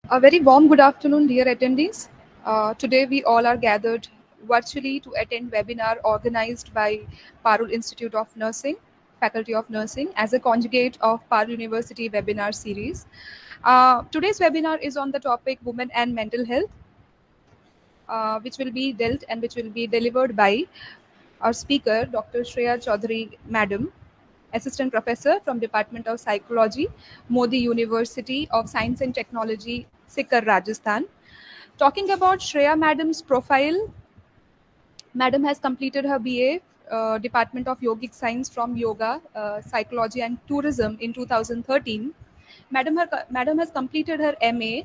A very warm good afternoon, dear attendees. Today we all are gathered virtually to attend webinar organized by Parul Institute of Nursing, Faculty of Nursing, as a conjugate of Parul University webinar series. Today's webinar is on the topic Women and Mental Health, which will be dealt and which will be delivered by our speaker, Dr. Shreya Chaudhary, Madam, Assistant Professor from Department of Psychology, Modi University of Science and Technology, Sikar, Rajasthan. Talking about Shreya Madam's profile, Madam has completed her BA, Department of Yogic Science from Yoga, Psychology and Tourism in 2013. Madam has completed her MA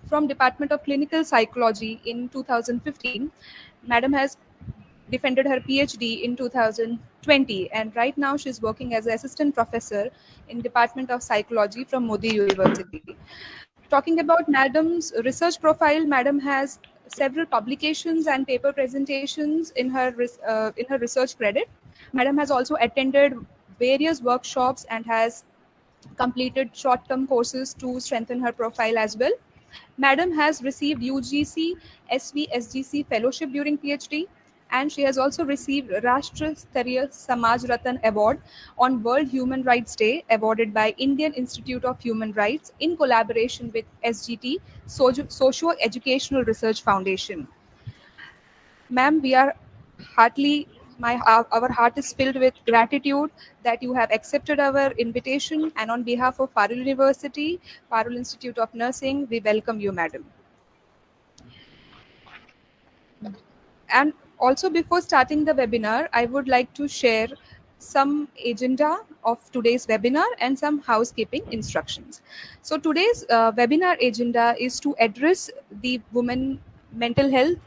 from Department of Clinical Psychology in 2015. Madam has defended her PhD in 2020, and right now she's working as an assistant professor in Department of Psychology from Modi University. Talking about Madam's research profile, Madam has several publications and paper presentations in her research credit. Madam has also attended various workshops and has completed short-term courses to strengthen her profile as well. Madam has received UGC SVSGC fellowship during PhD, and she has also received Rashtra Stariya Samaj Ratan Award on World Human Rights Day, awarded by Indian Institute of Human Rights in collaboration with SGT, Socio-Educational Research Foundation. Ma'am, we are heartily, our heart is filled with gratitude that you have accepted our invitation, and on behalf of Parul University, Parul Institute of Nursing, we welcome you, madam. And also, before starting the webinar, I would like to share some agenda of today's webinar and some housekeeping instructions. So today's webinar agenda is to address the women mental health,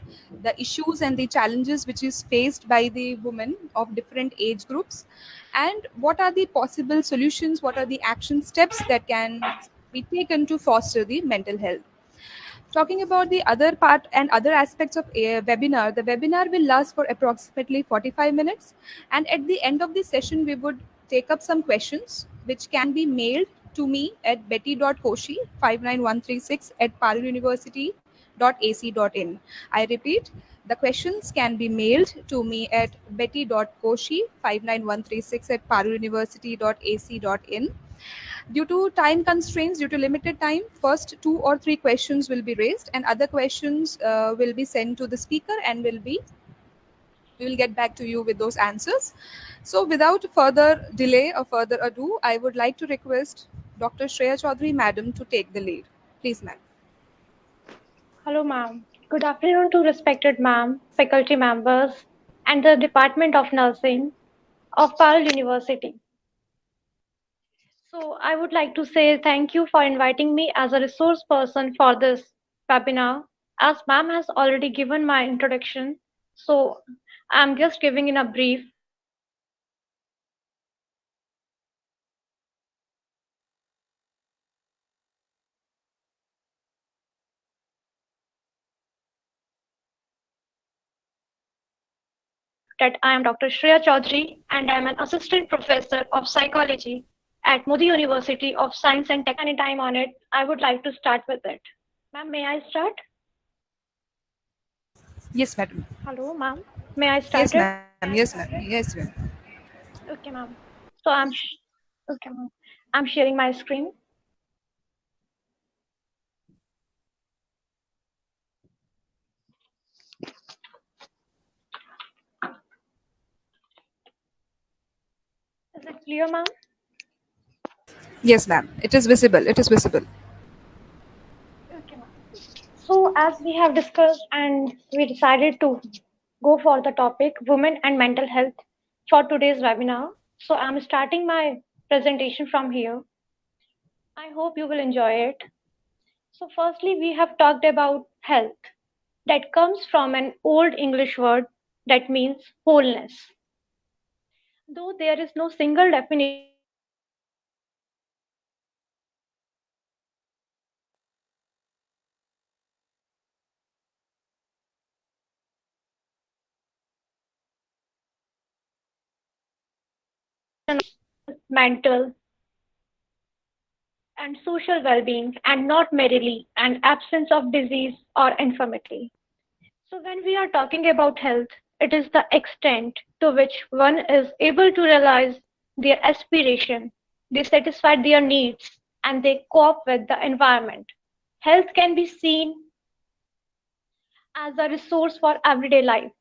the issues and the challenges which is faced by the women of different age groups, and what are the possible solutions, what are the action steps that can be taken to foster the mental health. Talking about the other part and other aspects of a webinar, the webinar will last for approximately 45 minutes. And at the end of the session, we would take up some questions which can be mailed to me at betty.koshi59136 at paruluniversity.ac.in. I repeat, the questions can be mailed to me at betty.koshi59136 at paruluniversity.ac.in. Due to time constraints, due to limited time, first 2 or 3 questions will be raised, and other questions will be sent to the speaker, and we will get back to you with those answers. So, without further delay or further ado, I would like to request Dr. Shreya Chaudhary, Madam, to take the lead. Please, ma'am. Hello, ma'am. Good afternoon to respected ma'am, faculty members, and the Department of Nursing of Parle University. So, I would like to say thank you for inviting me as a resource person for this webinar. As ma'am has already given my introduction, so I'm just giving in a brief. That I am Dr. Shreya Chaudhary and I am an assistant professor of psychology at Modi University of Science and Technology. Time on it, I would like to start with it. Ma'am, may I start? Yes, madam. Hello, ma'am. May I Yes, start it? ma'am. Yes, ma'am. Yes, ma'am. Okay, ma'am. So okay, ma'am. I'm sharing my screen. Is it clear, ma'am? Yes, ma'am. It is visible. It is visible. Okay, ma'am. So as we have discussed and we decided to go for the topic women and mental health for today's webinar. So I'm starting my presentation from here. I hope you will enjoy it. So firstly, we have talked about health. That comes from an old English word that means wholeness. Though there is no single definition of wholeness, mental, and social well-being, and not merely an absence of disease or infirmity. So when we are talking about health, it is the extent to which one is able to realize their aspiration, they satisfy their needs, and they cope with the environment. Health can be seen as a resource for everyday life.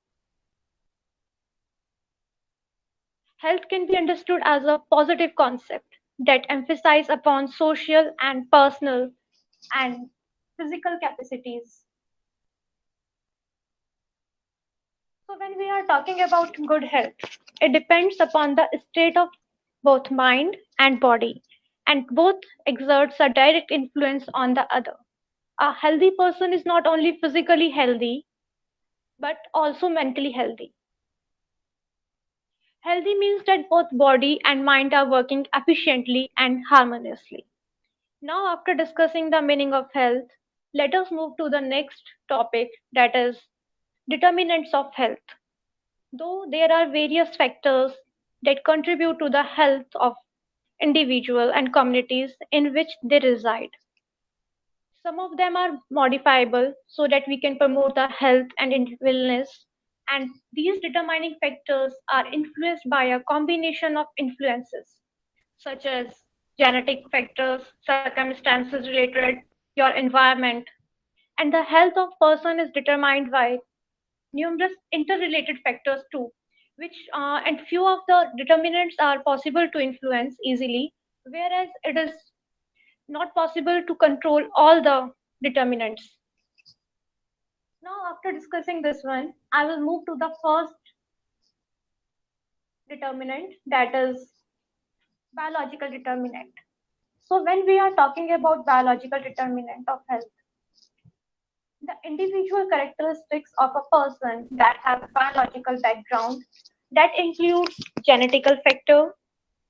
Health can be understood as a positive concept that emphasizes upon social and personal and physical capacities. So when we are talking about good health, it depends upon the state of both mind and body, and both exerts a direct influence on the other. A healthy person is not only physically healthy but also mentally healthy. Healthy means that both body and mind are working efficiently and harmoniously. Now, after discussing the meaning of health, let us move to the next topic, that is determinants of health. Though there are various factors that contribute to the health of individual and communities in which they reside. Some of them are modifiable so that we can promote the health and wellness. And these determining factors are influenced by a combination of influences such as genetic factors, circumstances related, your environment, and the health of person is determined by numerous interrelated factors too, which and few of the determinants are possible to influence easily, whereas it is not possible to control all the determinants. Now, after discussing this one, I will move to the first determinant, that is biological determinant. So, when we are talking about biological determinant of health, the individual characteristics of a person that have biological background that includes genetical factor,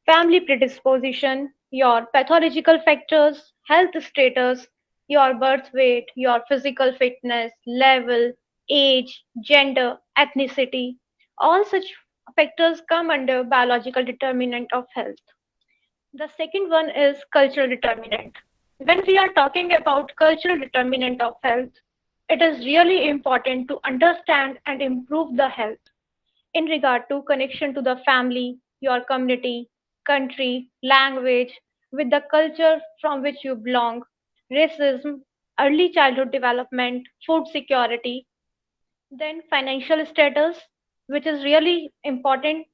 family predisposition, your pathological factors, health status, your birth weight, your physical fitness, level, age, gender, ethnicity, all such factors come under biological determinant of health. The second one is cultural determinant. When we are talking about cultural determinant of health, it is really important to understand and improve the health in regard to connection to the family, your community, country, language, with the culture from which you belong, racism, early childhood development, food security, then financial status, which is really important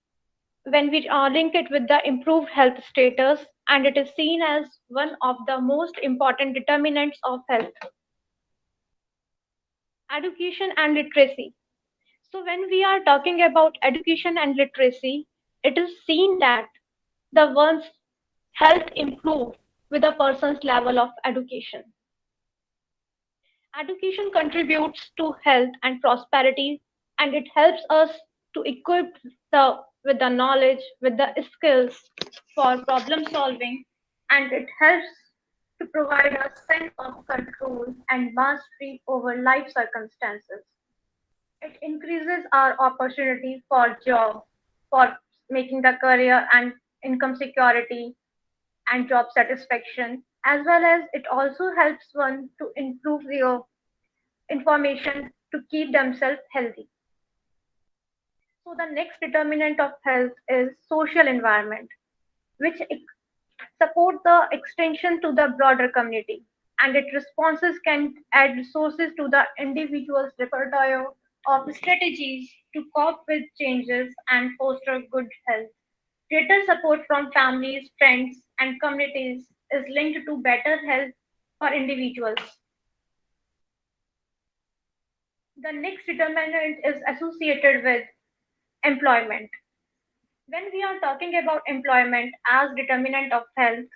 when we link it with the improved health status, and it is seen as one of the most important determinants of health. Education and literacy. So, when we are talking about education and literacy, it is seen that the one's health improve with a person's level of education. Education contributes to health and prosperity, and it helps us to equip with the knowledge, with the skills for problem solving, and it helps to provide a sense of control and mastery over life circumstances. It increases our opportunity for job, for making the career and income security and job satisfaction, as well as it also helps one to improve their information to keep themselves healthy. So the next determinant of health is social environment, which support the extension to the broader community, and its responses can add resources to the individual's repertoire of strategies to cope with changes and foster good health. Greater support from families, friends, and communities is linked to better health for individuals. The next determinant is associated with employment. When we are talking about employment as determinant of health,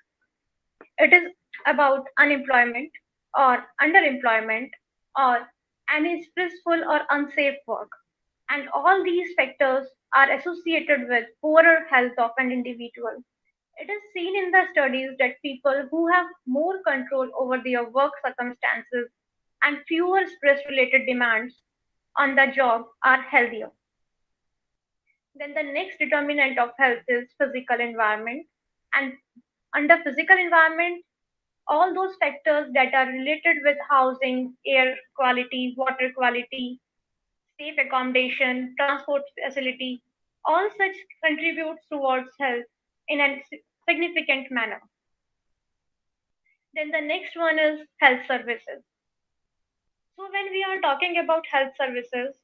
it is about unemployment or underemployment or any stressful or unsafe work. And all these factors are associated with poorer health of an individual. It is seen in the studies that people who have more control over their work circumstances and fewer stress related demands on the job are healthier. Then the next determinant of health is physical environment. And under physical environment, all those factors that are related with housing, air quality, water quality, safe accommodation, transport facility, all such contributes towards health in a significant manner. Then the next one is health services. So when we are talking about health services,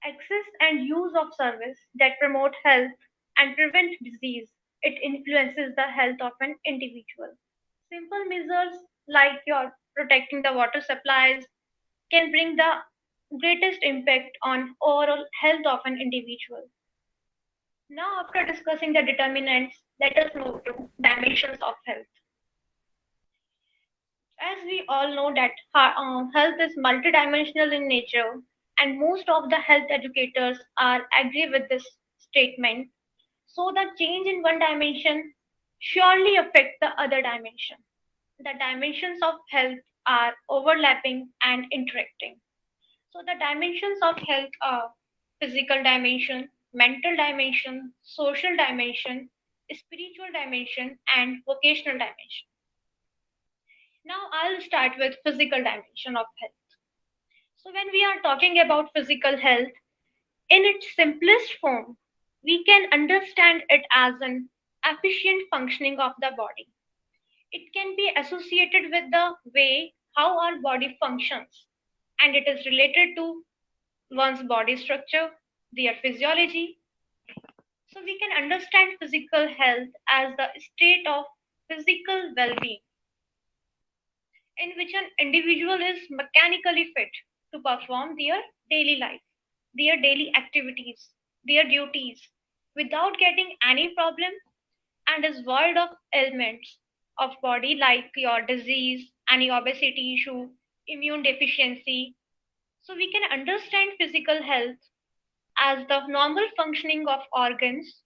access and use of service that promote health and prevent disease, it influences the health of an individual. Simple measures like your protecting the water supplies can bring the greatest impact on overall health of an individual. Now, after discussing the determinants, let us move to dimensions of health. As we all know that health is multidimensional in nature, and most of the health educators are agree with this statement. So the change in one dimension surely affect the other dimension. The dimensions of health are overlapping and interacting. So the dimensions of health are physical dimension, mental dimension, social dimension, spiritual dimension, and vocational dimension. Now I'll start with physical dimension of health. So when we are talking about physical health, in its simplest form, we can understand it as an efficient functioning of the body. It can be associated with the way how our body functions, and it is related to one's body structure, their physiology. So we can understand physical health as the state of physical well-being in which an individual is mechanically fit to perform their daily life, their daily activities, their duties without getting any problem and is void of ailments of body like your disease, any obesity issue, immune deficiency. So we can understand physical health as the normal functioning of organs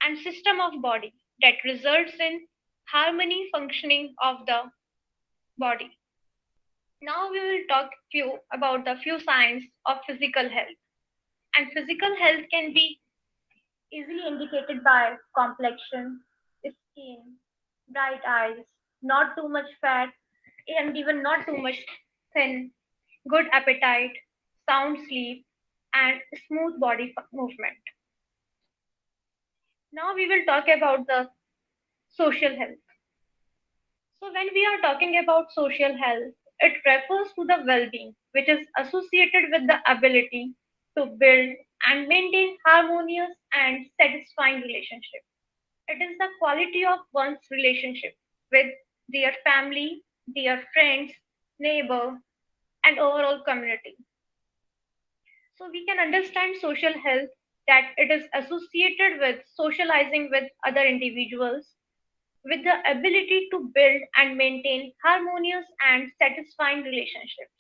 and system of body that results in harmony functioning of the body. Now we will talk few about the few signs of physical health. And physical health can be easily indicated by complexion, skin, bright eyes, not too much fat, and even not too much thin, good appetite, sound sleep, and smooth body movement. Now we will talk about the social health. So when we are talking about social health, it refers to the well-being which is associated with the ability to build and maintain harmonious and satisfying relationships. It is the quality of one's relationship with their family, their friends, neighbor, and overall community. So we can understand social health that it is associated with socializing with other individuals with the ability to build and maintain harmonious and satisfying relationships.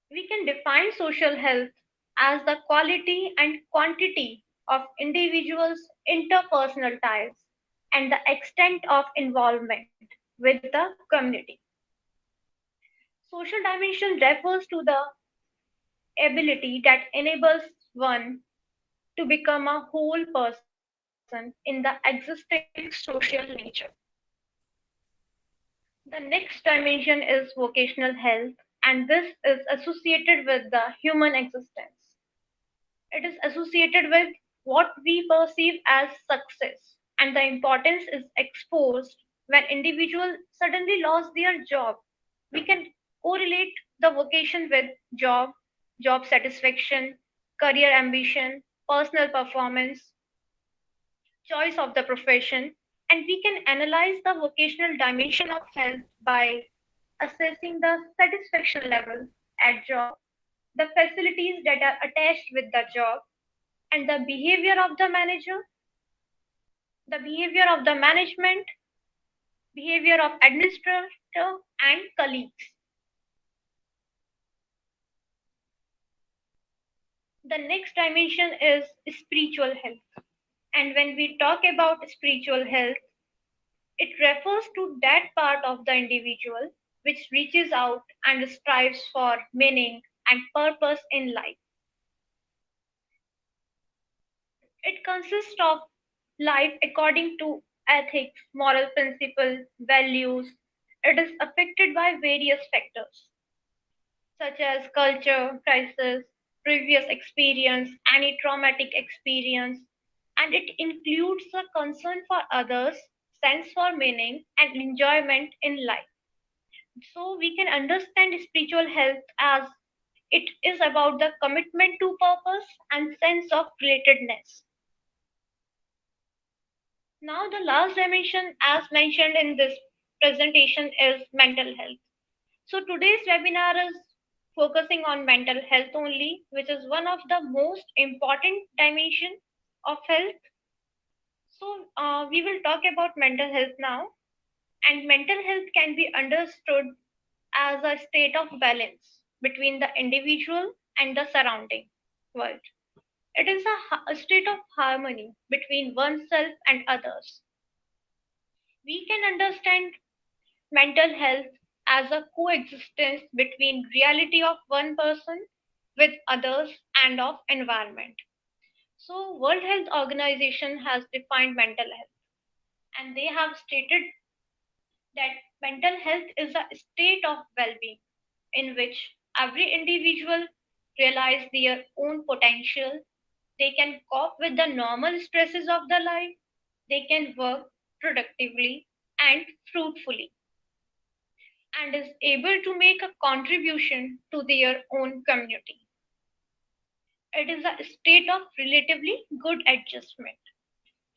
We can define social health as the quality and quantity of individuals' interpersonal ties and the extent of involvement with the community. Social dimension refers to the ability that enables one to become a whole person in the existing social nature. The next dimension is vocational health, and this is associated with the human existence. It is associated with what we perceive as success, and the importance is exposed when individuals suddenly lost their job. We can correlate the vocation with job, job satisfaction, career ambition, personal performance, choice of the profession, and we can analyze the vocational dimension of health by assessing the satisfaction level at job, the facilities that are attached with the job, and the behavior of the manager, the behavior of the management, behavior of administrator and colleagues. The next dimension is spiritual health. And when we talk about spiritual health, it refers to that part of the individual which reaches out and strives for meaning and purpose in life. It consists of life according to ethics, moral principles, values. It is affected by various factors such as culture, crisis, previous experience, any traumatic experience, and it includes a concern for others, sense for meaning, and enjoyment in life. So we can understand spiritual health as it is about the commitment to purpose and sense of relatedness. Now, the last dimension, as mentioned in this presentation, is mental health. So, today's webinar is focusing on mental health only, which is one of the most important dimension of health. So, we will talk about mental health now, and mental health can be understood as a state of balance between the individual and the surrounding world. It is a state of harmony between oneself and others. We can understand mental health as a coexistence between reality of one person with others and of environment. So World Health Organization has defined mental health, and they have stated that mental health is a state of well-being in which every individual realize their own potential. They can cope with the normal stresses of the life. They can work productively and fruitfully and is able to make a contribution to their own community. It is a state of relatively good adjustment,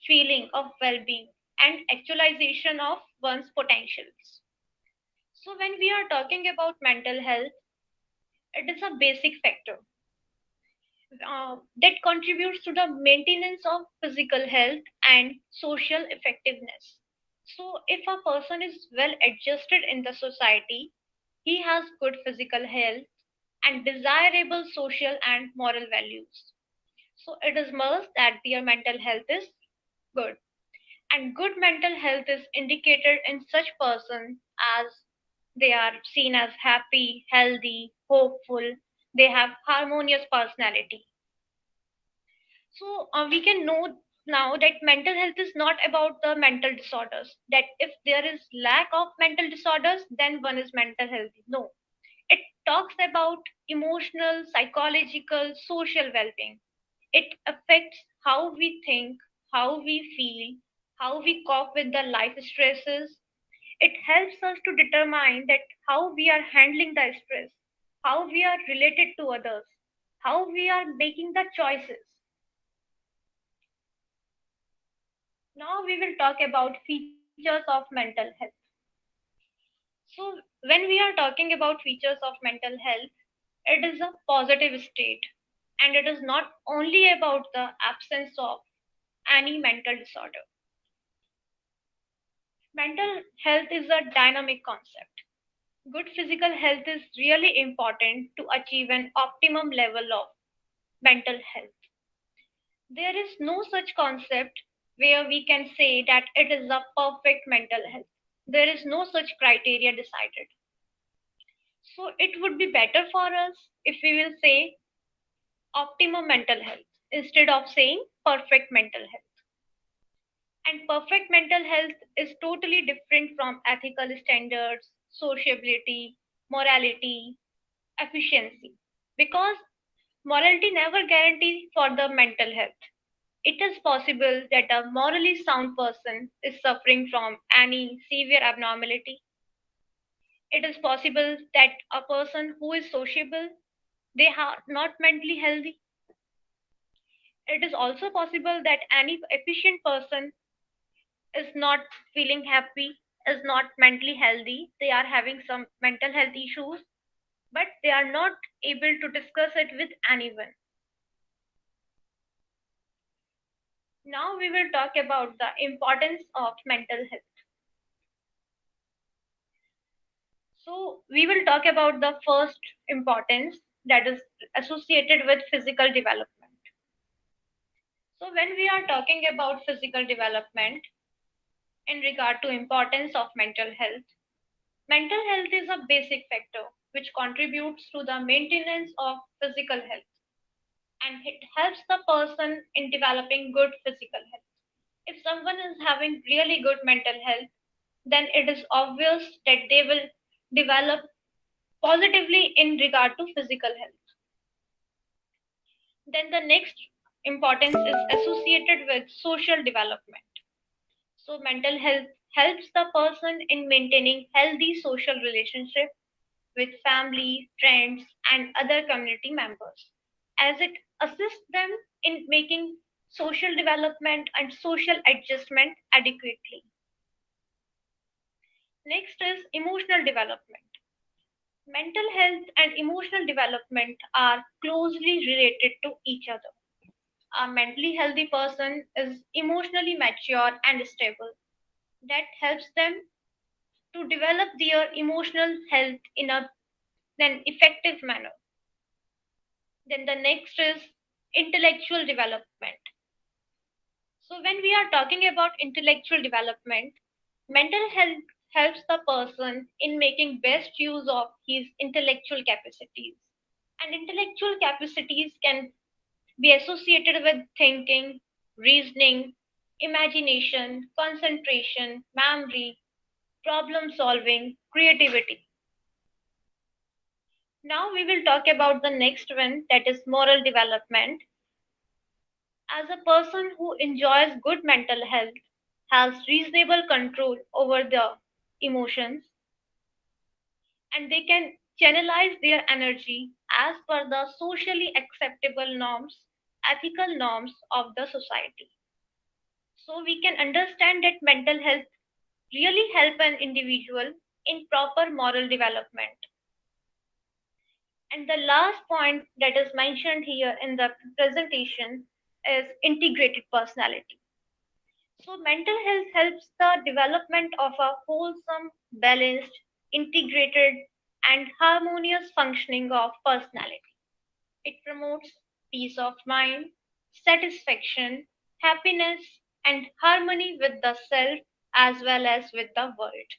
feeling of well being, and actualization of one's potentials. So, when we are talking about mental health, it is a basic factor that contributes to the maintenance of physical health and social effectiveness. So, if a person is well adjusted in the society, he has good physical health and desirable social and moral values. So, it is must that their mental health is good. And good mental health is indicated in such person as they are seen as happy, healthy, hopeful, they have harmonious personality. So we can know now that mental health is not about the mental disorders. That if there is lack of mental disorders, then one is mental healthy. No, it talks about emotional, psychological, social well-being. It affects how we think, how we feel, how we cope with the life stresses. It helps us to determine that how we are handling the stress, how we are related to others, how we are making the choices. Now we will talk about features of mental health. So when we are talking about features of mental health, it is a positive state, and it is not only about the absence of any mental disorder. Mental health is a dynamic concept. Good physical health is really important to achieve an optimum level of mental health. There is no such concept where we can say that it is a perfect mental health. There is no such criteria decided. So it would be better for us if we will say optimum mental health instead of saying perfect mental health. And perfect mental health is totally different from ethical standards, sociability, morality, efficiency. Because morality never guarantees for the mental health. It is possible that a morally sound person is suffering from any severe abnormality. It is possible that a person who is sociable, they are not mentally healthy. It is also possible that any efficient person is not feeling happy, is not mentally healthy. They are having some mental health issues, but they are not able to discuss it with anyone. Now we will talk about the importance of mental health. So we will talk about the first importance that is associated with physical development. So when we are talking about physical development in regard to importance of mental health is a basic factor which contributes to the maintenance of physical health, and it helps the person in developing good physical health. If someone is having really good mental health, then it is obvious that they will develop positively in regard to physical health. Then the next importance is associated with social development. So mental health helps the person in maintaining healthy social relationships with family, friends, and other community members, as it assists them in making social development and social adjustment adequately. Next is emotional development. Mental health and emotional development are closely related to each other. A mentally healthy person is emotionally mature and stable. That helps them to develop their emotional health in an effective manner. Then the next is intellectual development. So when we are talking about intellectual development, mental health helps the person in making best use of his intellectual capacities. And intellectual capacities can be associated with thinking, reasoning, imagination, concentration, memory, problem solving, creativity. Now we will talk about the next one, that is moral development. As a person who enjoys good mental health, has reasonable control over the emotions, and they can channelize their energy as per the socially acceptable norms, ethical norms of the society. So we can understand that mental health really help an individual in proper moral development. And the last point that is mentioned here in the presentation is integrated personality. So, mental health helps the development of a wholesome, balanced, integrated, and harmonious functioning of personality. It promotes peace of mind, satisfaction, happiness, and harmony with the self as well as with the world.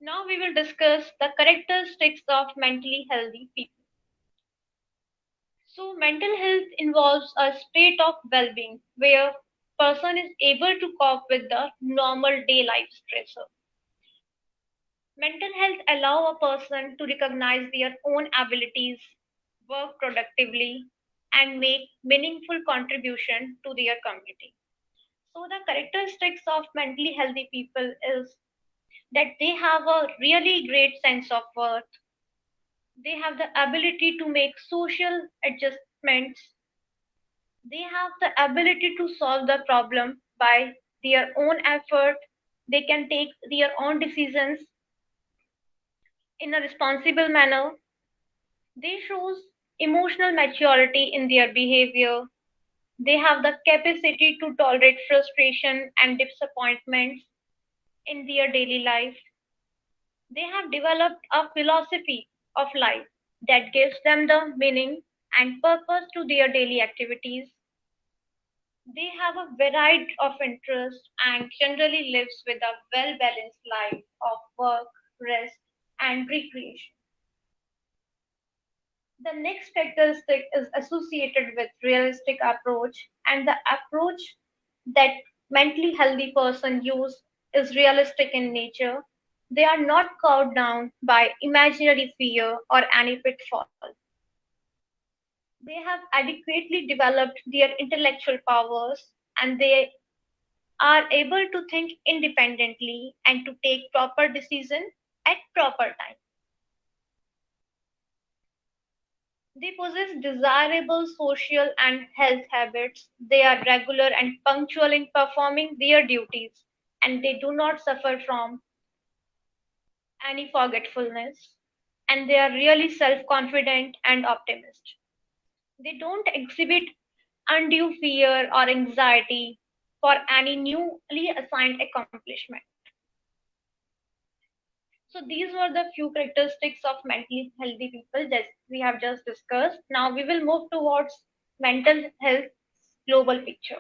Now we will discuss the characteristics of mentally healthy people. So mental health involves a state of well-being where person is able to cope with the normal day life stressor. Mental health allow a person to recognize their own abilities, work productively, and make meaningful contribution to their community. So the characteristics of mentally healthy people is that they have a really great sense of worth. They have the ability to make social adjustments. They have the ability to solve the problem by their own effort. They can take their own decisions in a responsible manner. They shows emotional maturity in their behavior. They have the capacity to tolerate frustration and disappointments in their daily life. They have developed a philosophy of life that gives them the meaning and purpose to their daily activities. They have a variety of interests and generally lives with a well-balanced life of work, rest, and recreation. The next characteristic is associated with realistic approach, and the approach that mentally healthy person use is realistic in nature. They are not cowed down by imaginary fear or any pitfall. They have adequately developed their intellectual powers, and they are able to think independently and to take proper decision at proper time. They possess desirable social and health habits. They are regular and punctual in performing their duties, and they do not suffer from any forgetfulness. And they are really self confident and optimist. They don't exhibit undue fear or anxiety for any newly assigned accomplishment. So these were the few characteristics of mentally healthy people that we have just discussed. Now we will move towards mental health global picture.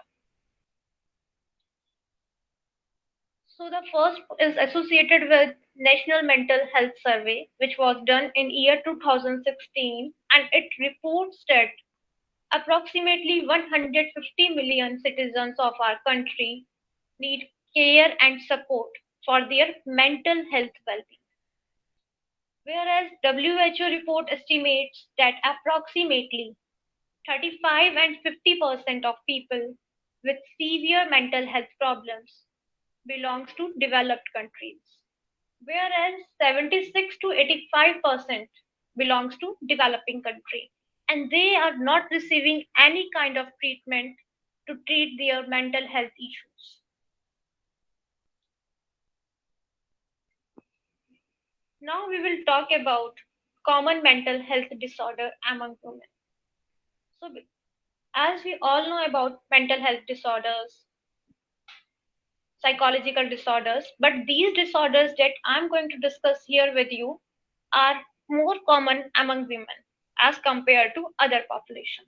So the first is associated with National Mental Health Survey, which was done in year 2016, and it reports that Approximately 150 million citizens of our country need care and support for their mental health well-being. Whereas WHO report estimates that approximately 35 and 50% of people with severe mental health problems belongs to developed countries, whereas 76 to 85% belongs to developing country, and they are not receiving any kind of treatment to treat their mental health issues. Now we will talk about common mental health disorder among women. So as we all know about mental health disorders, psychological disorders, but these disorders that I'm going to discuss here with you are more common among women as compared to other population.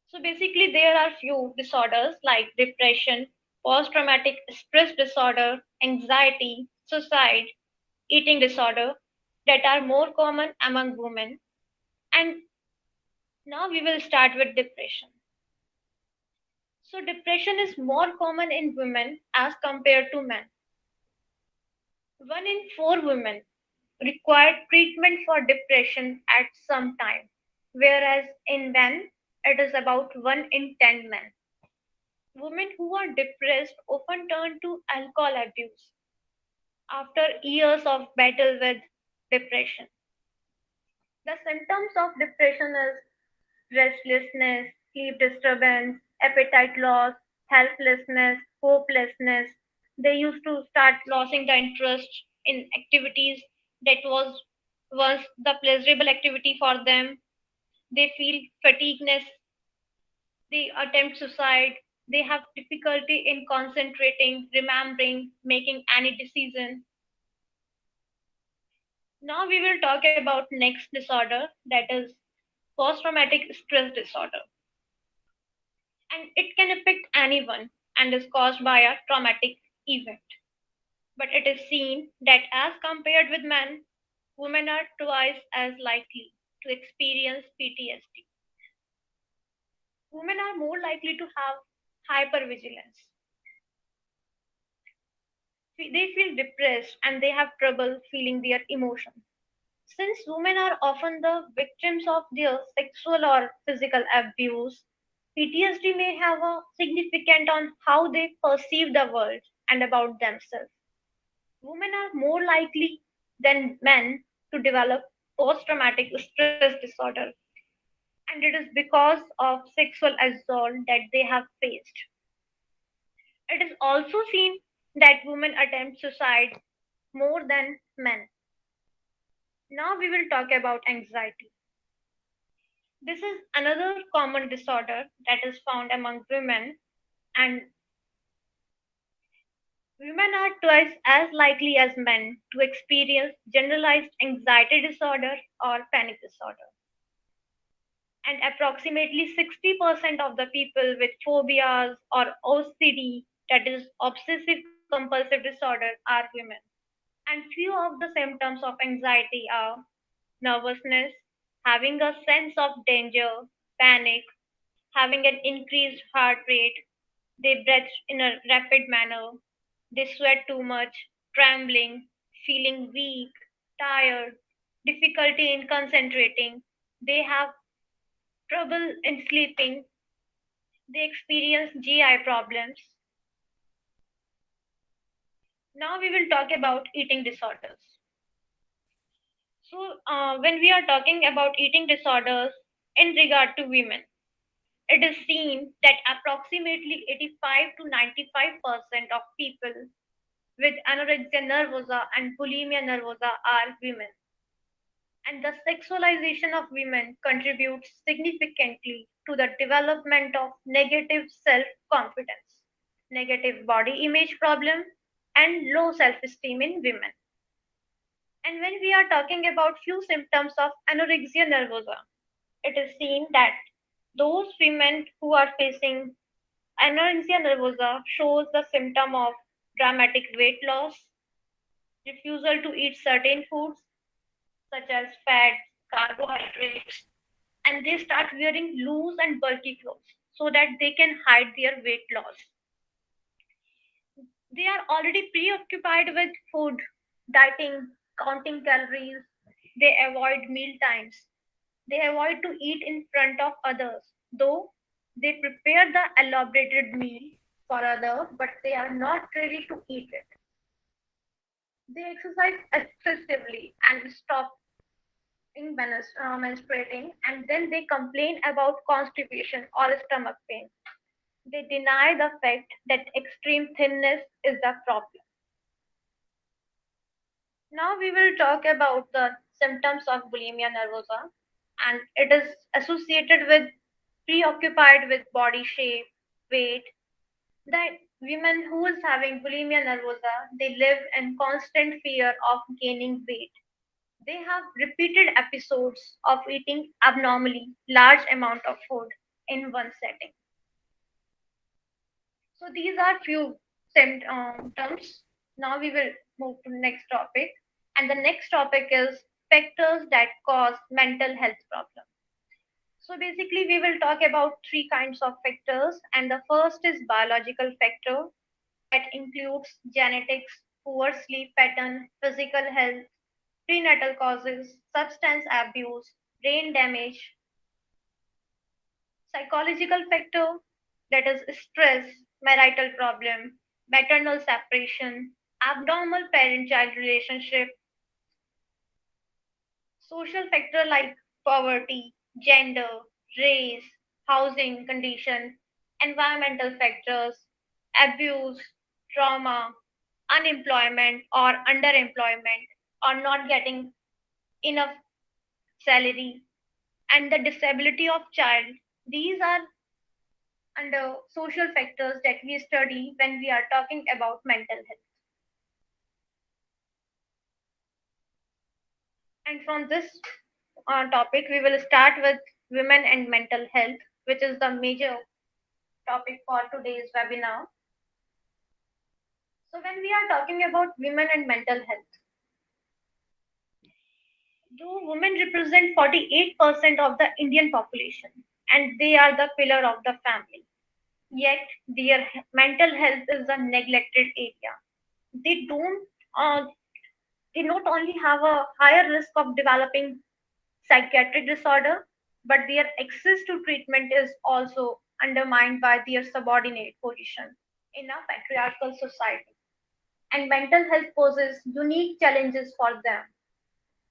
So basically there are few disorders like depression, post traumatic stress disorder, anxiety, suicide, eating disorder that are more common among women. And now we will start with depression. So depression is more common in women as compared to men. 1 in 4 women require treatment for depression at some time, whereas in men it is about 1 in 10 men. Women who are depressed often turn to alcohol abuse after years of battle with depression. The symptoms of depression is restlessness, sleep disturbance, appetite loss, helplessness, hopelessness. They used to start losing the interest in activities that was the pleasurable activity for them. They feel fatigueness, they attempt suicide, they have difficulty in concentrating, remembering, making any decision. Now we will talk about next disorder, that is post traumatic stress disorder, and it can affect anyone and is caused by a traumatic event. But it is seen that as compared with men, women are twice as likely to experience PTSD. Women are more likely to have hypervigilance. They feel depressed and they have trouble feeling their emotions. Since women are often the victims of their sexual or physical abuse, PTSD may have a significant on how they perceive the world and about themselves. Women are more likely than men to develop post traumatic stress disorder, and it is because of sexual assault that they have faced. It is also seen that women attempt suicide more than men. Now we will talk about anxiety. This is another common disorder that is found among women, and women are twice as likely as men to experience generalized anxiety disorder or panic disorder. And approximately 60% of the people with phobias or OCD, that is obsessive compulsive disorder, are women. And few of the symptoms of anxiety are nervousness, having a sense of danger, panic, having an increased heart rate, they breathe in a rapid manner, they sweat too much, trembling, feeling weak, tired, difficulty in concentrating, they have trouble in sleeping, they experience GI problems. Now we will talk about eating disorders. So, when we are talking about eating disorders in regard to women, it is seen that approximately 85 to 95% of people with anorexia nervosa and bulimia nervosa are women. And the sexualization of women contributes significantly to the development of negative self confidence, negative body image problem, and low self esteem in women. And when we are talking about few symptoms of anorexia nervosa, it is seen that those women who are facing anorexia nervosa shows the symptom of dramatic weight loss, refusal to eat certain foods such as fats, carbohydrates, and they start wearing loose and bulky clothes so that they can hide their weight loss. They are already preoccupied with food, dieting, counting calories. They avoid meal times. They avoid to eat in front of others, though they prepare the elaborated meal for others, but they are not ready to eat it. They exercise excessively and stop menstruating, and then they complain about constipation or stomach pain. They deny the fact that extreme thinness is the problem. Now we will talk about the symptoms of bulimia nervosa, and it is associated with preoccupied with body shape, weight. The women who is having bulimia nervosa, they live in constant fear of gaining weight. They have repeated episodes of eating abnormally large amount of food in one setting. So these are few symptoms. Now we will move to the next topic, and the next topic is factors that cause mental health problems. So basically, we will talk about three kinds of factors, and the first is biological factor that includes genetics, poor sleep pattern, physical health, prenatal causes, substance abuse, brain damage, psychological factor that is stress, marital problem, maternal separation, abnormal parent-child relationship, social factor like poverty, gender, race, housing condition, environmental factors, abuse, trauma, unemployment or underemployment or not getting enough salary, and the disability of child. These are under social factors that we study when we are talking about mental health. And from this topic, we will start with women and mental health, which is the major topic for today's webinar. So, when we are talking about women and mental health, though women represent 48% of the Indian population and they are the pillar of the family, yet their mental health is a neglected area. They don't uh, they not only have a higher risk of developing psychiatric disorder, but their access to treatment is also undermined by their subordinate position in a patriarchal society. And mental health poses unique challenges for them.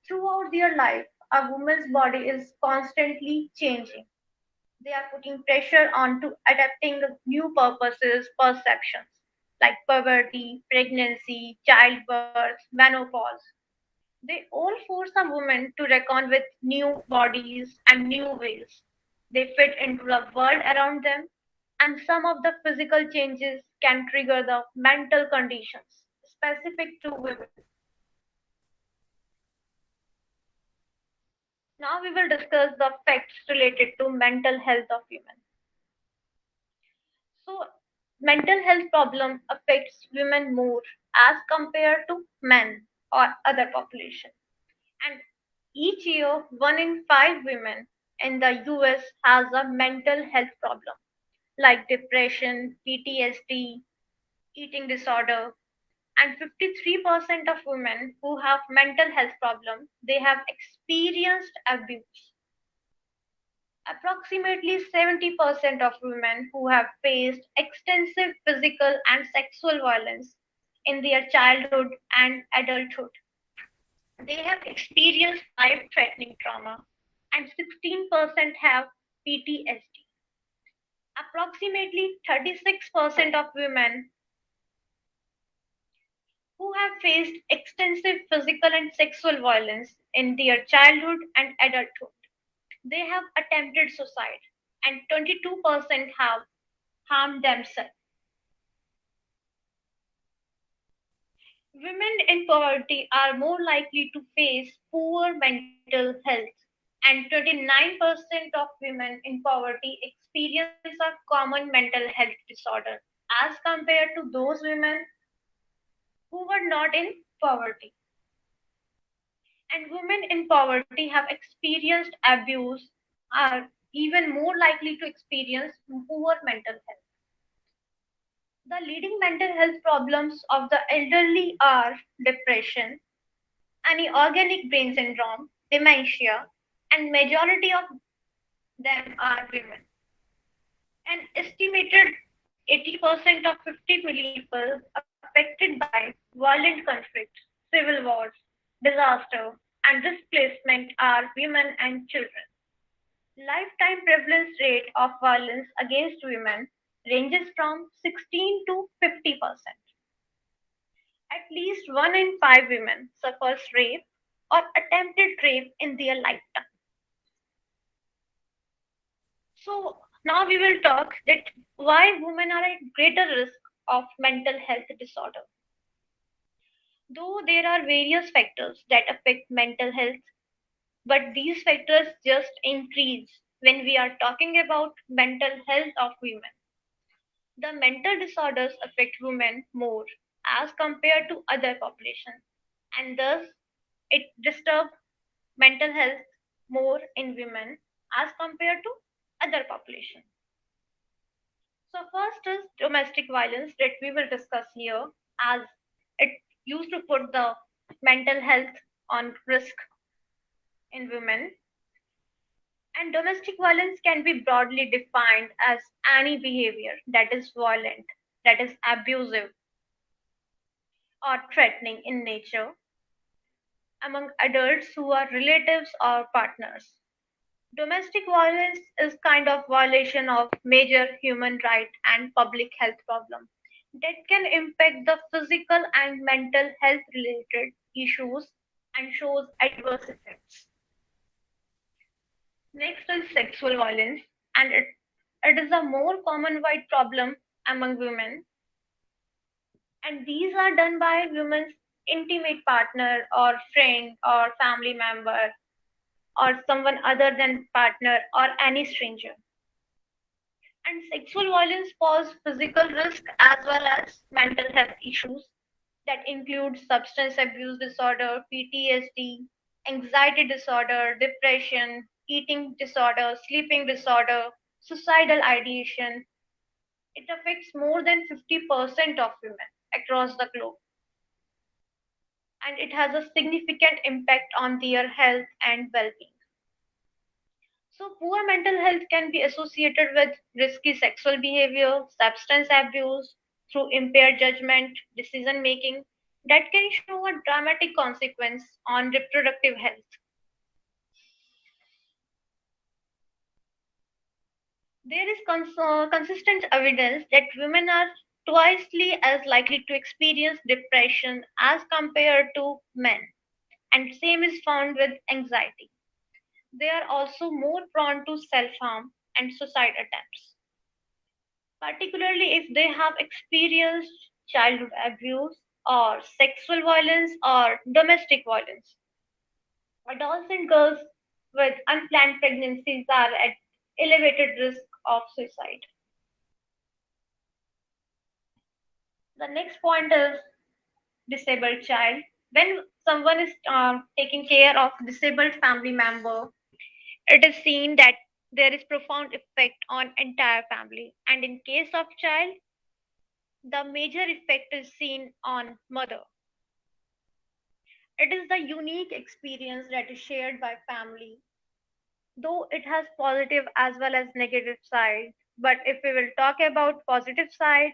Throughout their life, a woman's body is constantly changing. They are putting pressure on to adapting new purposes, perceptions like puberty, pregnancy, childbirth, menopause. They all force a woman to reckon with new bodies and new ways. They fit into the world around them, and some of the physical changes can trigger the mental conditions specific to women. Now we will discuss the facts related to mental health of women. So, mental health problem affects women more as compared to men or other population. And each year, 1 in 5 women in the US has a mental health problem like depression, PTSD, eating disorder, and 53% of women who have mental health problem they have experienced abuse. Approximately 70% of women who have faced extensive physical and sexual violence in their childhood and adulthood. They have experienced life threatening trauma, and 16% have PTSD. Approximately 36% of women who have faced extensive physical and sexual violence in their childhood and adulthood. They have attempted suicide, and 22% have harmed themselves. Women in poverty are more likely to face poor mental health, and 29% of women in poverty experience a common mental health disorder as compared to those women who were not in poverty. And women in poverty have experienced abuse are even more likely to experience poor mental health. The leading mental health problems of the elderly are depression, any organic brain syndrome, dementia, and majority of them are women. An estimated 80% of 50 million people affected by violent conflict, civil wars, disaster, and displacement are women and children. Lifetime prevalence rate of violence against women ranges from 16 to 50%. At least 1 in 5 women suffers rape or attempted rape in their lifetime. So now we will talk that why women are at greater risk of mental health disorder. Though there are various factors that affect mental health, but these factors just increase when we are talking about mental health of women. The mental disorders affect women more as compared to other populations, and thus it disturbs mental health more in women as compared to other populations. So first is domestic violence that we will discuss here, as it used to put the mental health on risk in women. And domestic violence can be broadly defined as any behavior that is violent, that is abusive or threatening in nature among adults who are relatives or partners. Domestic violence is kind of violation of major human right and public health problem that can impact the physical and mental health related issues and shows adverse effects. Next is sexual violence, and it is a more common wide problem among women, and these are done by women's intimate partner or friend or family member or someone other than partner or any stranger. And sexual violence poses physical risk as well as mental health issues that include substance abuse disorder, PTSD, anxiety disorder, depression, eating disorder, sleeping disorder, suicidal ideation. It affects more than 50% of women across the globe, and it has a significant impact on their health and well being. So, poor mental health can be associated with risky sexual behavior, substance abuse, through impaired judgment, decision making, that can show a dramatic consequence on reproductive health. There is consistent evidence that women are twicely as likely to experience depression as compared to men, and same is found with anxiety. They are also more prone to self harm and suicide attempts, particularly if they have experienced childhood abuse or sexual violence or domestic violence. Adolescent girls with unplanned pregnancies are at elevated risk of suicide. The next point is disabled child. When someone is taking care of disabled family member, it is seen that there is profound effect on entire family. And in case of child, the major effect is seen on mother. It is the unique experience that is shared by family, though it has positive as well as negative side. But if we will talk about positive side,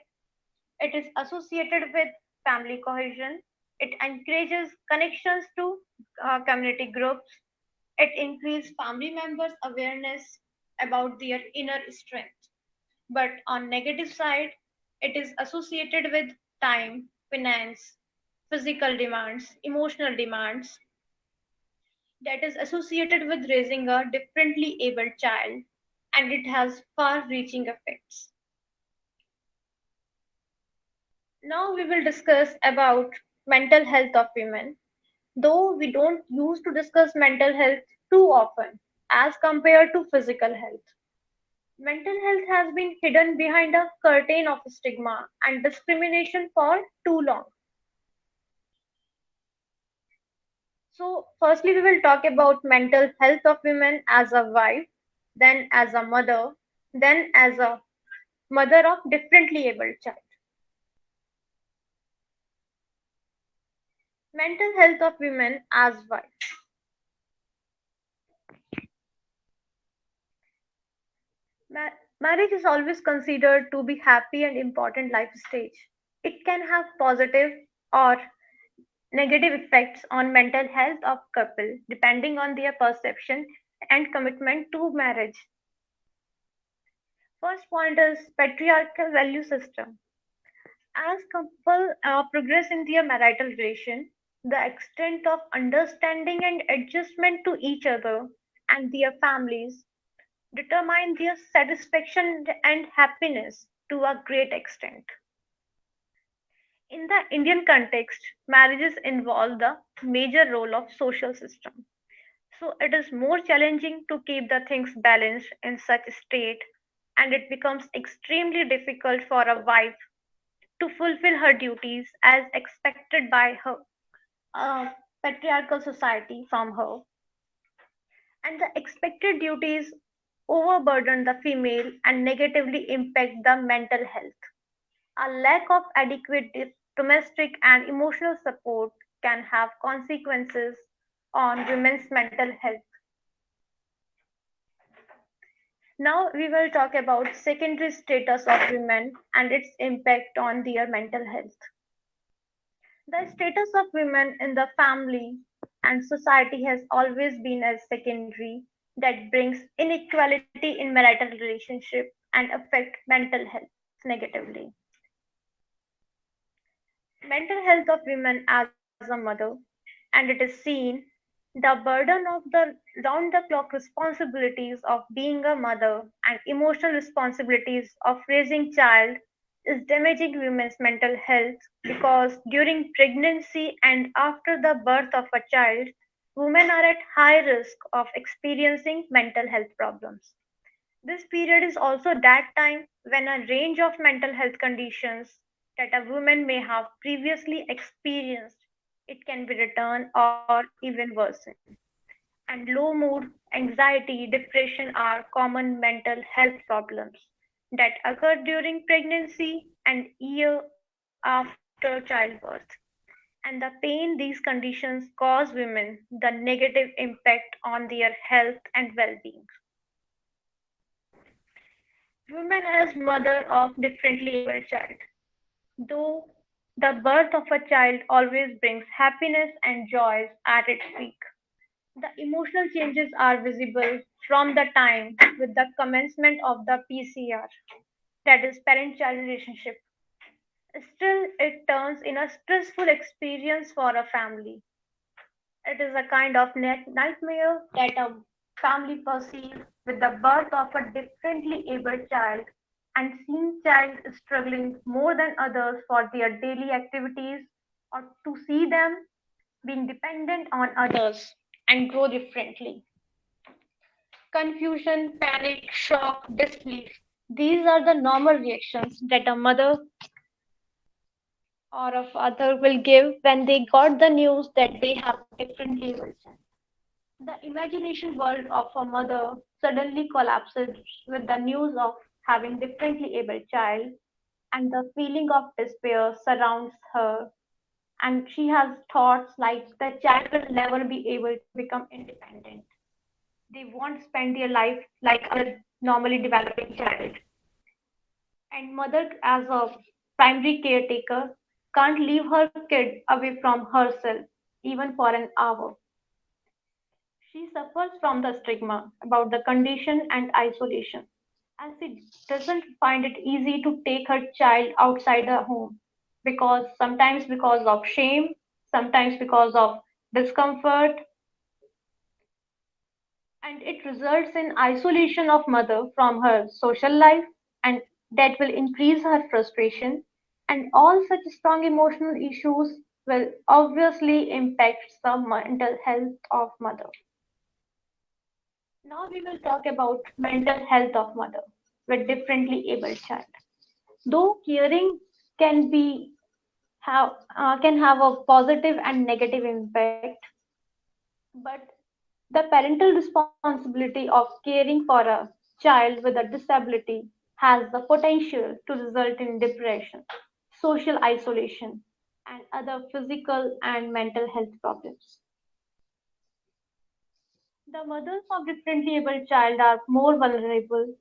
it is associated with family cohesion. It encourages connections to community groups. It increases family members' awareness about their inner strength. But on negative side, it is associated with time, finance, physical demands, emotional demands, that is associated with raising a differently abled child, and it has far reaching effects. Now we will discuss about mental health of women, though we don't use to discuss mental health too often as compared to physical health. Mental health has been hidden behind a curtain of stigma and discrimination for too long. So, firstly, we will talk about mental health of women as a wife. then as a mother, then as a mother of differently abled child. Mental health of women as wives. Ma- Marriage is always considered to be happy and important life stage. It can have positive or negative effects on mental health of couple depending on their perception and commitment to marriage. First point is patriarchal value system. As couple progress in their marital relation, the extent of understanding and adjustment to each other and their families determine their satisfaction and happiness to a great extent. In the Indian context, marriages involve the major role of social system. So it is more challenging to keep the things balanced in such a state, and it becomes extremely difficult for a wife to fulfill her duties as expected by her patriarchal society from her, and the expected duties overburden the female and negatively impact the mental health. A lack of adequate domestic and emotional support can have consequences on women's mental health. Now we will talk about secondary status of women and its impact on their mental health. The status of women in the family and society has always been as secondary that brings inequality in marital relationship and affect mental health negatively. Mental health of women as a mother, and it is seen the burden of the round the clock responsibilities of being a mother and emotional responsibilities of raising child is damaging women's mental health because during pregnancy and after the birth of a child, women are at high risk of experiencing mental health problems. This period is also that time when a range of mental health conditions that a woman may have previously experienced it can be returned or even worsen. And low mood, anxiety, depression are common mental health problems that occur during pregnancy and year after childbirth. And the pain these conditions cause women the negative impact on their health and well-being. Women as mother of differently abled child. Though the birth of a child always brings happiness and joys at its peak, the emotional changes are visible from the time with the commencement of the PCR, that is parent child relationship. Still, it turns in a stressful experience for a family. It is a kind of nightmare that a family perceives with the birth of a differently abled child and seeing child struggling more than others for their daily activities or to see them being dependent on others and grow differently. Confusion, panic, shock, disbelief. These are the normal reactions that a mother or a father will give when they got the news that they have a different label. The imagination world of a mother suddenly collapses with the news of having differently abled child, and the feeling of despair surrounds her, and she has thoughts like the child will never be able to become independent. They won't spend their life like a normally developing child. And mother as a primary caretaker can't leave her kid away from herself even for an hour. She suffers from the stigma about the condition and isolation, as she doesn't find it easy to take her child outside her home because sometimes because of shame, sometimes because of discomfort, and it results in isolation of mother from her social life, and that will increase her frustration, and all such strong emotional issues will obviously impact the mental health of mother. Now we will talk about mental health of mother with differently abled child. Though caring can be can have a positive and negative impact, but The parental responsibility of caring for a child with a disability has the potential to result in depression, social isolation, and other physical and mental health problems. The mothers of differently abled child are more vulnerable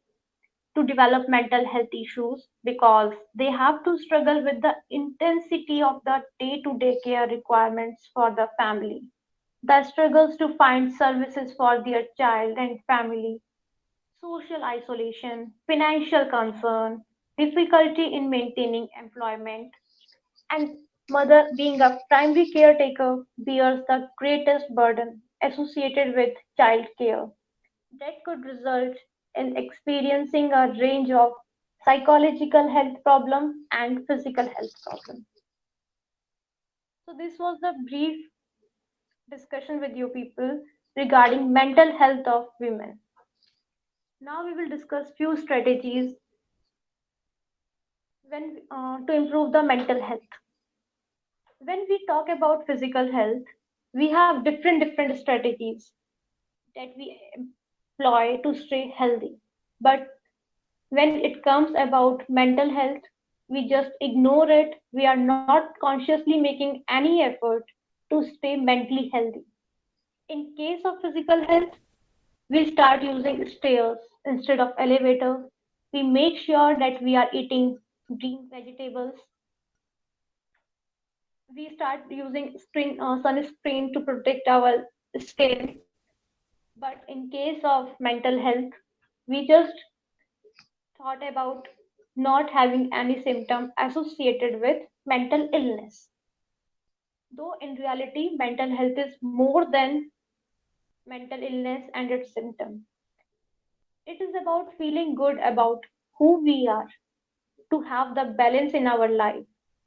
to develop mental health issues because they have to struggle with the intensity of the day-to-day care requirements for the family. The struggles to find services for their child and family, social isolation, financial concern, difficulty in maintaining employment, and mother being a primary caretaker bears the greatest burden associated with child care that could result in experiencing a range of psychological health problems and physical health problems. So this was the brief discussion with you people regarding mental health of women. Now we will discuss few strategies to improve the mental health. When we talk about physical health, we have different strategies that we employ to stay healthy. But when it comes about mental health, we just ignore it. We are not consciously making any effort to stay mentally healthy. In case of physical health, we start using stairs instead of elevator. We make sure that we are eating green vegetables. We start using sunscreen to protect our skin. But in case of mental health, we just thought about not having any symptom associated with mental illness. Though in reality, mental health is more than mental illness and its symptom. It is about feeling good about who we are, to have the balance in our life,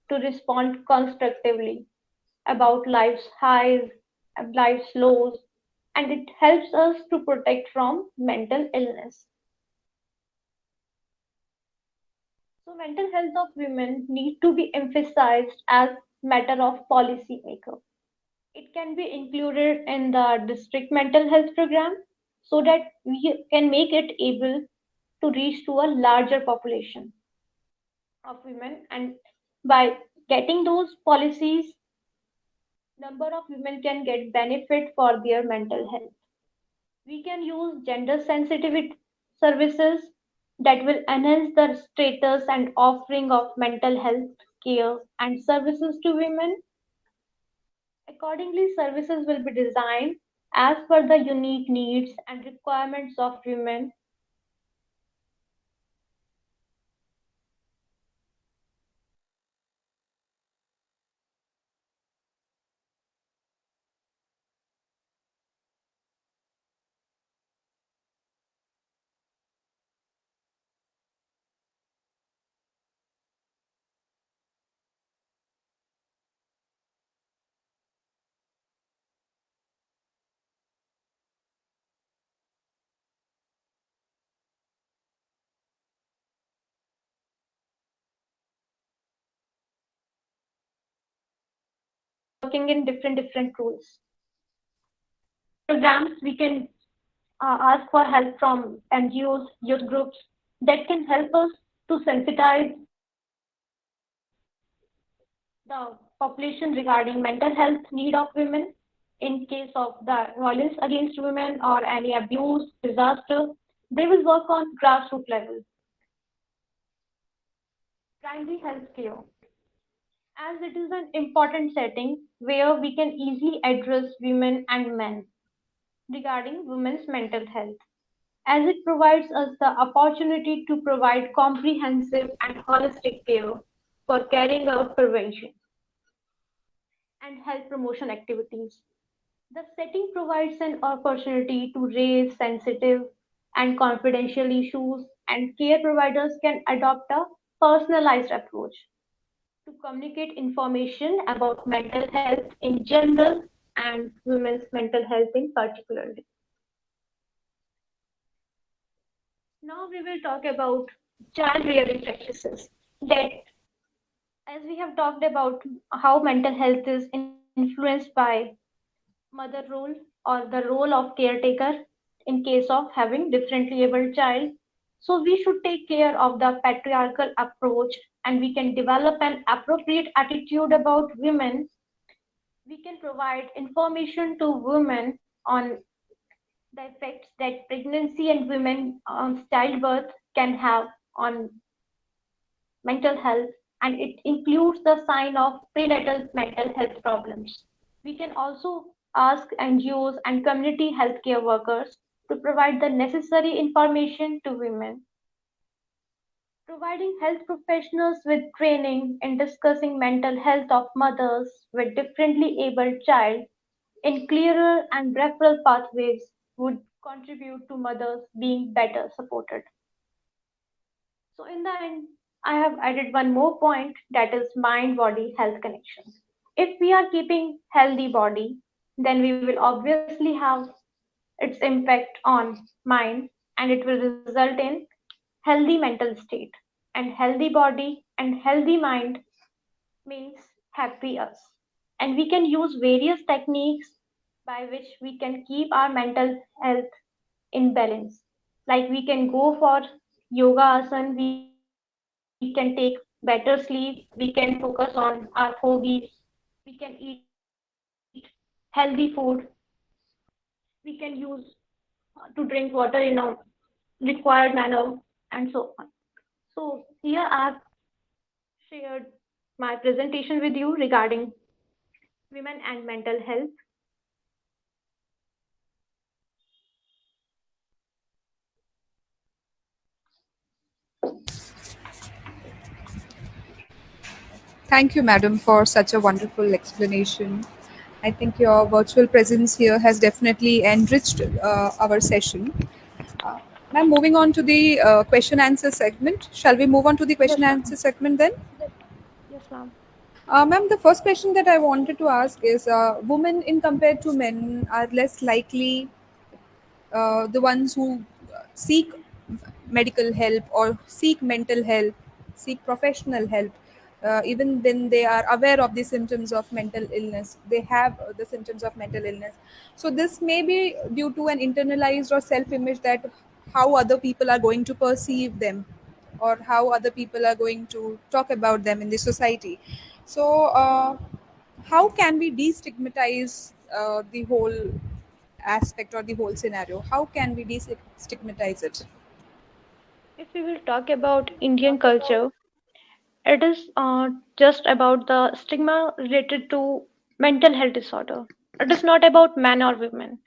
to respond constructively about life's highs and life's lows, and it helps us to protect from mental illness. So mental health of women need to be emphasized as matter of policy maker. It can be included in the district mental health program so that we can make it able to reach to a larger population of women, and by getting those policies, number of women can get benefit for their mental health. We can use gender sensitive services that will enhance the status and offering of mental health care and services to women. Accordingly, services will be designed as per the unique needs and requirements of women. Working in different roles. Programs we can ask for help from NGOs, youth groups that can help us to sensitize the population regarding mental health need of women in case of the violence against women or any abuse, disaster. They will work on grassroots level. Primary health care, as it is an important setting where we can easily address women and men regarding women's mental health, as it provides us the opportunity to provide comprehensive and holistic care for carrying out prevention and health promotion activities. The setting provides an opportunity to raise sensitive and confidential issues, and care providers can adopt a personalized approach to communicate information about mental health in general and women's mental health in particular. Now we will talk about child rearing practices that, as we have talked about how mental health is influenced by mother role, or the role of caretaker in case of having differently abled child. So we should take care of the patriarchal approach, and we can develop an appropriate attitude about women. We can provide information to women on the effects that pregnancy and women on childbirth can have on mental health, and it includes the sign of prenatal mental health problems. We can also ask NGOs and community healthcare workers to provide the necessary information to women, providing health professionals with training in discussing mental health of mothers with differently abled child in clearer and referral pathways would contribute to mothers being better supported. So in the end, I have added one more point, that is mind body health connection. If we are keeping healthy body, then we will obviously have its impact on mind, and it will result in healthy mental state. And healthy body and healthy mind means happy us. And we can use various techniques by which we can keep our mental health in balance. Like we can go for yoga asana, we can take better sleep, we can focus on our hobbies, we can eat healthy food, we can use to drink water in a required manner, and so on. So here I have shared my presentation with you regarding women and mental health. Thank you, madam, for such a wonderful explanation. I think your virtual presence here has definitely enriched our session. Uh, Ma'am, moving on to the question answer segment. Shall we move on to the Yes, question ma'am. answer segment then? Yes, ma'am. Ma'am, the first question that I wanted to ask is women, in compared to men, are less likely the ones who seek medical help or seek mental help, seek professional help, even when they are aware of the symptoms of mental illness, they have the symptoms of mental illness. So, this may be due to an internalized or self image that how other people are going to perceive them or how other people are going to talk about them in the society. So, how can we destigmatize the whole aspect or the whole scenario? How can we destigmatize it? If we will talk about Indian culture, it is just about the stigma related to mental health disorder. It is not about men or women.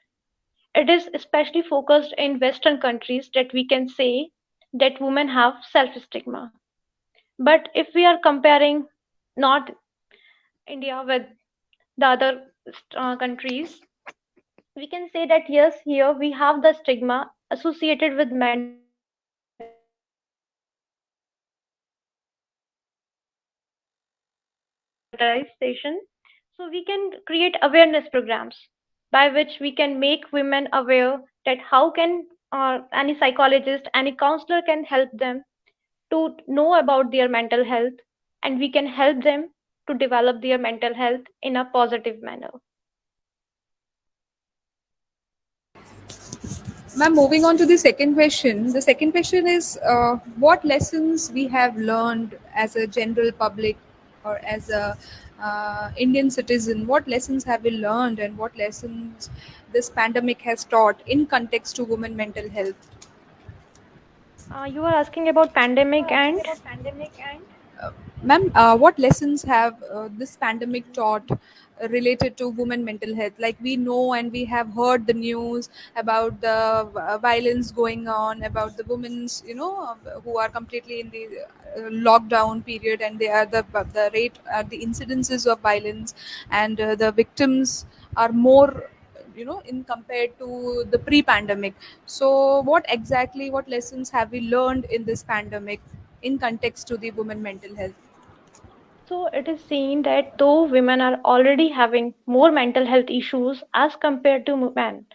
It is especially focused in Western countries that we can say that women have self stigma. But if we are comparing North India with the other countries, we can say that yes, here we have the stigma associated with mental health and we can stigmatization. So we can create awareness programs by which we can make women aware that how can any psychologist, any counselor can help them to know about their mental health, and we can help them to develop their mental health in a positive manner. Ma'am, moving on to the second question. The second question is what lessons we have learned as a general public or as a Indian citizen. What lessons have we learned and what lessons this pandemic has taught in context to women mental health? You are asking about pandemic and Ma'am, what lessons have this pandemic taught related to women mental health? Like we know and we have heard the news about the violence going on, about the women's, who are completely in the lockdown period, and they are the rate, the incidences of violence, and the victims are more, in compared to the pre-pandemic. So, what lessons have we learned in this pandemic in context to the women mental health? so it is seen that though women are already having more mental health issues as compared to men,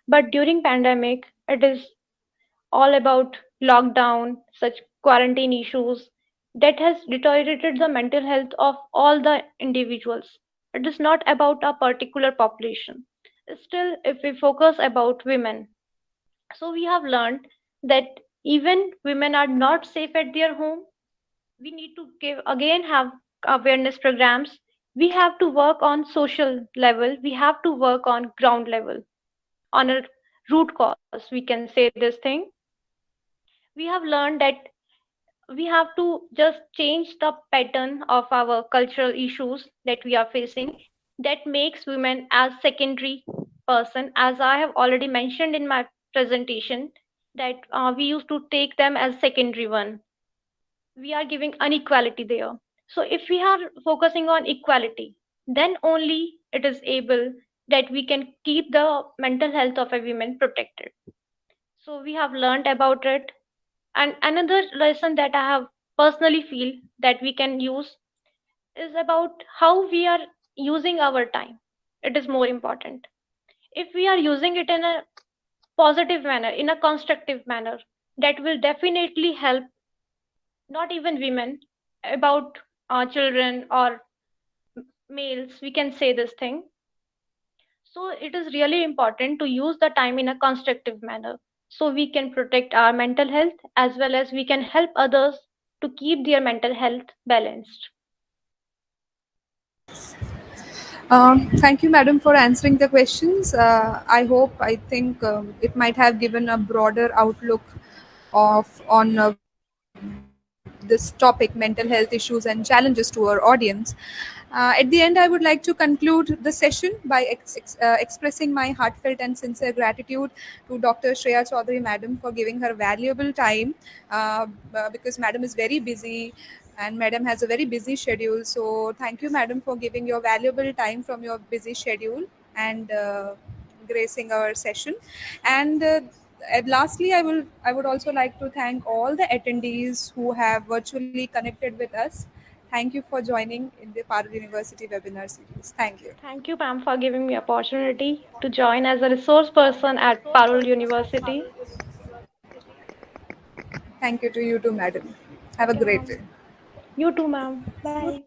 but during pandemic it is all about lockdown, such quarantine issues that has deteriorated the mental health of all the individuals. It is not about a particular population. Still, if we focus about women, so we have learned that even women are not safe at their home. We need to give again have awareness programs. We have to work on social level. We have to work on ground level, on a root cause. We can say this thing. We have learned that we have to just change the pattern of our cultural issues that we are facing that makes women as secondary person, as I have already mentioned in my presentation, that we used to take them as secondary one. We are giving inequality there. So if we are focusing on equality, then only it is able that we can keep the mental health of a woman protected. So we have learned about it. And another lesson that I have personally feel that we can use is about how we are using our time. It is more important. If we are using it in a positive manner, in a constructive manner, that will definitely help not even women, about children or males, we can say this thing. So it is really important to use the time in a constructive manner so we can protect our mental health as well as we can help others to keep their mental health balanced. Thank you, madam, for answering the questions. I think it might have given a broader outlook of on this topic, mental health issues and challenges to our audience. At the end, I would like to conclude the session by expressing my heartfelt and sincere gratitude to Dr. Shreya Chaudhary, madam, for giving her valuable time because madam is very busy and madam has a very busy schedule. So, thank you, madam, for giving your valuable time from your busy schedule and gracing our session. And lastly, I would also like to thank all the attendees who have virtually connected with us. Thank you for joining in the Parul University webinar series. Thank you. Thank you, Pam, for giving me opportunity to join as a resource person at Parul University. Thank you to you too, madam. Have a Okay, great ma'am. day. You too, ma'am. Bye.